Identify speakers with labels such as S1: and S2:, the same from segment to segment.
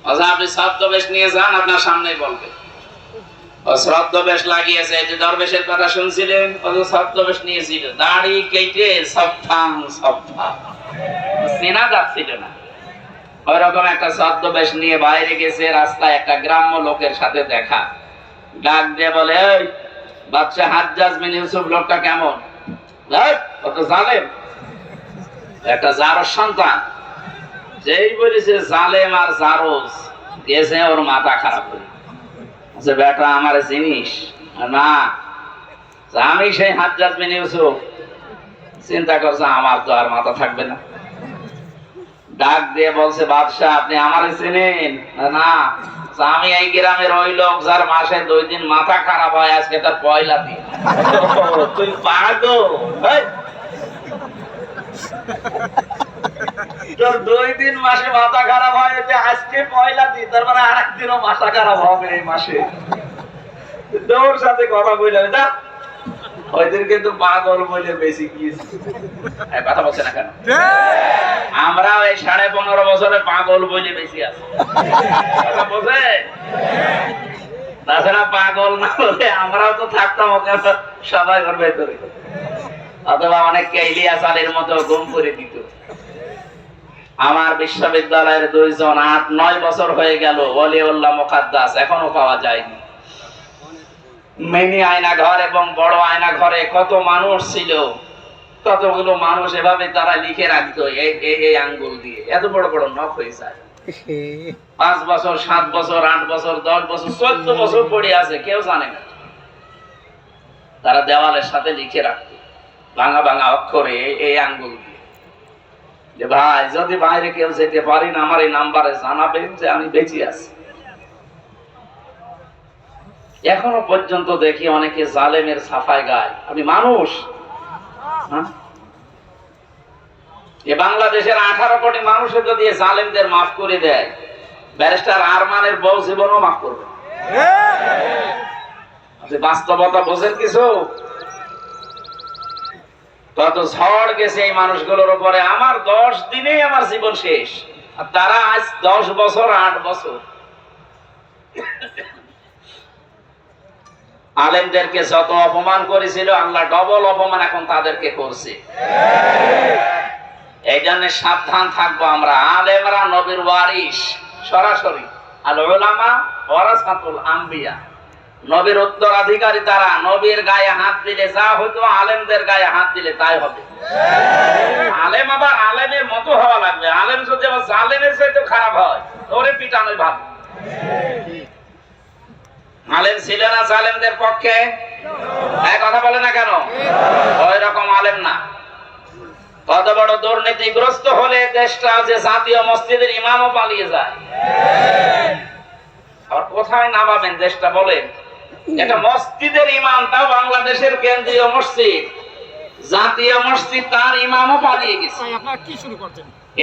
S1: আচ্ছা আপনি ছদ্মবেশ নিয়ে যান, আপনার সামনেই বলবে। ও ছদ্মবেশ লাগিয়েছে, এই যে দরবেশের কথা শুনছিলেন, ও ছদ্মবেশ নিয়েছিল, দাড়ি কেটে সফা চেনা যাচ্ছিল না। ওইরকম একটা ছদ্মবেশ নিয়ে বাইরে গেছে, রাস্তায় একটা গ্রাম্য লোকের সাথে দেখা। ডাক দিয়ে বলে, এই বাদশা হাজ্জাজ বিন ইউসুফ লোকটা কেমন? কত জালেম, একটা জারজ সন্তান। যেই বলেছে জালেম আর জারজ, গেছে ওর মাথা খারাপ করে। আচ্ছা বেটা আমার জিনিস না, আমি সেই হাজ্জাজ বিন ইউসুফ। চিন্তা করছে আমার তো আর মাথা থাকবে না। ডাক দিয়ে বলছে, বাদশা আপনি আমারে চেনেন? না, আমি এই গ্রামের ওই লোক যার মাসে 2 দিন মাথা খারাপ হয়, আজকে তার পয়লা দিন। তুই পাগল, তোর 2 দিন মাসে মাথা খারাপ হয়, আজকে পয়লা দিন, তার মানে আরেকদিনও মাথা খারাপ হবে এই মাসে। তোর সাথে কথা বলে যা, ওই দিন কিন্তু পাগল বলে বেশি গিয়েছি। কথা বলছে না কেন? আমরা এই 15.5 বছরে পাগল বলে বেশি আছি। কথা বলছে তাছাড়া পাগল না বলে আমরাও তো থাকতাম ওকে সবাই ঘর ভেতরে, অথবা অনেককে ইলিয়াস আলীর মতো গুম করে দিত। আমার বিশ্ববিদ্যালয়ের 2 জন 8-9 বছর হয়ে গেল ওলিউল্লাহ মুকাদ্দাস এখনো পাওয়া যায়নি। মিনি আয়না ঘর এবং বড় আয়না ঘরে কত মানুষ ছিল, কতগুলো মানুষ এভাবে তারা লিখে রাখতো এই আঙ্গুল দিয়ে, এত বড় বড় নখ হয়ে যায়। 5 বছর 7 বছর 8 বছর 10 বছর 14 বছর পড়ে আছে, কেউ জানে না। তারা দেওয়ালের সাথে লিখে রাখতো ভাঙা ভাঙা অক্ষরে এই আঙ্গুল দিয়ে, যে ভাই যদি বাইরে কেউ যেতে পারেন আমার এই নাম্বারে জানাবেন যে আমি বেঁচে আছি। এখনো পর্যন্ত দেখি অনেকে জালেমের সাফাই গায়। আমি মানুষ, এ বাংলাদেশের 18 কোটি মানুষের যদি জালেমদের মাফ করে দেয়, ব্যারিস্টার আরমানের বউ জীবনও মাফ করবে। আপনি বাস্তবতা বোঝেন কিছু? কত ঝড় গেছে এই মানুষগুলোর উপরে। আমার 10 দিনেই আমার জীবন শেষ, আর তারা আজ 10 বছর 8 বছর। আলেমদেরকে যত অপমান করেছিল, আল্লাহ ডবল অপমান এখন তাদেরকে করছে। এই জন্য সাবধান থাকবো আমরা। আলেমরা নবীর ওয়ারিস সরাসরি, আল উলামা ওয়ারাসাতুল আম্বিয়া, নবীর উত্তরাধিকারী তারা। নবীর গায়ে হাত দিলে যা হতো, আলেমদের গায়ে হাত দিলে তাই হবে। আলেম আবার আলেমের মতো হওয়া লাগবে। আলেম যদি আবার জালেমের চাইতে খারাপ হয়, ওরে পিটানোই ভালো। আলেম ছিল না জালেমদের পক্ষে? এক কথা বলে না কেন? ওই রকম আলেম না। কত বড় দুর্নীতিগ্রস্ত হলে দেশটা যে জাতীয় মসজিদের ইমামও পালিয়ে যায়। আর কোথায় নামাবেন দেশটা বলেন? এটা মসজিদের ইমাম, তাও বাংলাদেশের কেন্দ্রীয় মসজিদ, জাতীয় মসজিদ, তার ইমামও পালিয়ে গেছে।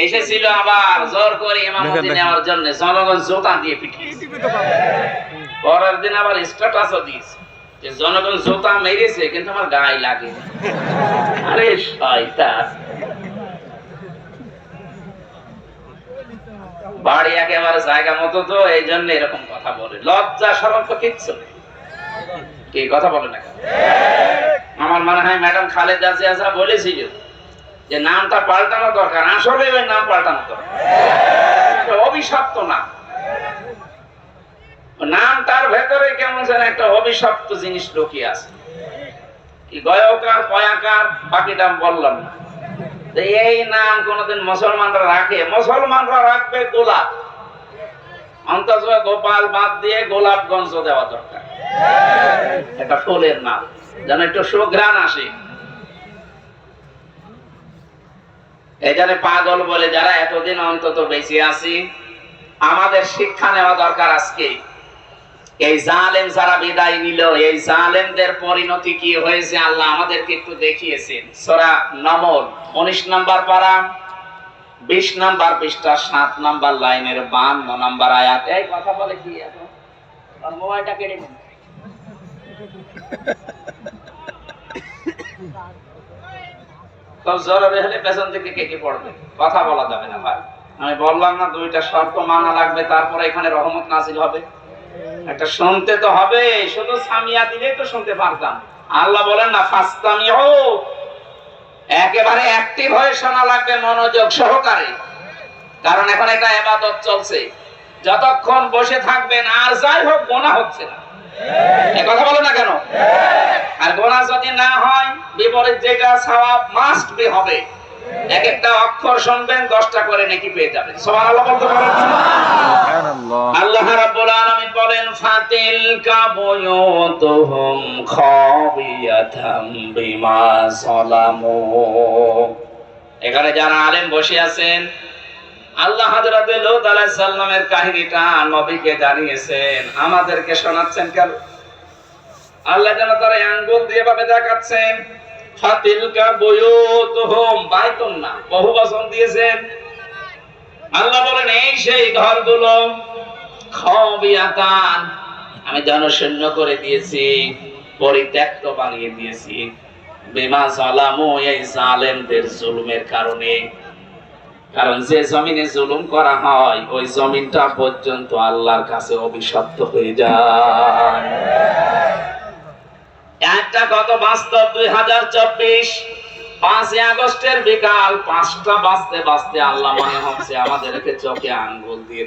S1: এসেছিল আবার জোর করে ইমামতি নেওয়ার জন্য, জনগণ জোতা দিয়ে পিটিয়েছে। পরের দিন আবার স্ট্যাটাসও দিয়েছে যে জনগণ জোতা মেরেছে কিন্তু আমার গায়ে লাগে। আরে শয়তান, বাড়ি একেবারে জায়গা মতো তো, এই জন্য এরকম কথা বলে। লজ্জা শরম তো কিচ্ছু নেই। কি কথা বলে না? আমার মনে হয় ম্যাডাম খালেদা জিয়া বলেছিল যে নামটা পাল্টানো দরকার। আসলে ওই নাম পাল্টানো দরকার, অভিশপ্ত নাম। নামটার ভেতরে কেমন যেন একটা অভিশপ্ত জিনিস লুকিয়ে আছে। কি গয়কার পয়াকার, বাকি নাম বললাম না। এই নাম কোনদিন মুসলমানরা রাখে? মুসলমানরা রাখবে গোলাপ, অন্তত গোপাল বাদ দিয়ে গোলাপগঞ্জ দেওয়া দরকার। একটা ফুলের নাম যেন একটু সুঘ্রাণ আসে। এই জন্য পাগল বলে যারা এতদিন অন্তত বেঁচে আছি, আমাদের শিক্ষা নেওয়া দরকার আজকে। এই জালেম যারা বিদায় নিল, এই জালেমদের পরিণতি কি হয়েছে আল্লাহ আমাদেরকে একটু দেখিয়েছেন। সূরা নমল 19 নম্বর পারা 20 নম্বর পৃষ্ঠা 7 নম্বর লাইনের 52 নম্বর আয়াত। এই কথা বলে কি এখন? আর মোবাইলটা কেড়ে নিন। তো জোরে হলে পেছন থেকে কে কে পড়বে? কথা বলা যাবে না ভাই। আমি বললাম না দুইটা শর্ত মানা লাগবে, তারপরে এখানে রহমত নাজিল হবে। একটা শুনতে তো হবে, শুধু সামিয়া দিলেই তো শুনতে পারতাম। আল্লাহ বলেন না ফাস্তামিউ, একেবারে অ্যাক্টিভ হয়ে শোনা লাগবে, মনোযোগ সহকারে। কারণ এখন একটা ইবাদত চলছে, যতক্ষণ বসে থাকবেন আর যাই হোক গোনা হচ্ছে না। এই কথা বলো না কেন? আর গোনা যদি না হয়, বিপরীত যেটা সওয়াব মাস্ট বি হবে। এক একটা অক্ষর শুনবেন 10টা করে নেকি পেয়ে যাবেন। সুবহানাল্লাহ বলতে পারেন? সুবহানাল্লাহ। আল্লাহ রাব্বুল আলামিন বলেন ফাতিলকা বুয়ুতুহুম খাবিয়াতাম বিমা সালামু। এখানে যারা আলেম বসে আছেন, আল্লাহ হযরত লূত আলাইহিস সালামের কাহিনীটা নবীকে জানিয়েছেন, আমাদেরকে শোনাচ্ছেন কেন? আল্লাহ যেন তারা আঙ্গুল দিয়ে ভাবে দেখাচ্ছেন। ফাতিলকা বুয়ুতুহুম, বাইতুন না, বহুবচন দিয়েছেন। আল্লাহ বলেন এই সেই ঘরগুলো, খাবিয়াতান, আমি জনশূন্য করে দিয়েছি, পরিত্যক্ত বানিয়ে দিয়েছি, বিমা যালামু, এই জালেমদের জুলুমের কারণে। কারণ যে জমিনে জুলুম করা হয় ওই জমিনটা পর্যন্ত আল্লাহর কাছে অভিশপ্ত হয়ে যায়। একটা কত বাস্তব 2024 5 আগস্টের বিকাল 5টা বাজতে বাজতে আল্লাহ মনে হচ্ছে আমাদেরকে চোখে আঙ্গুল দিয়ে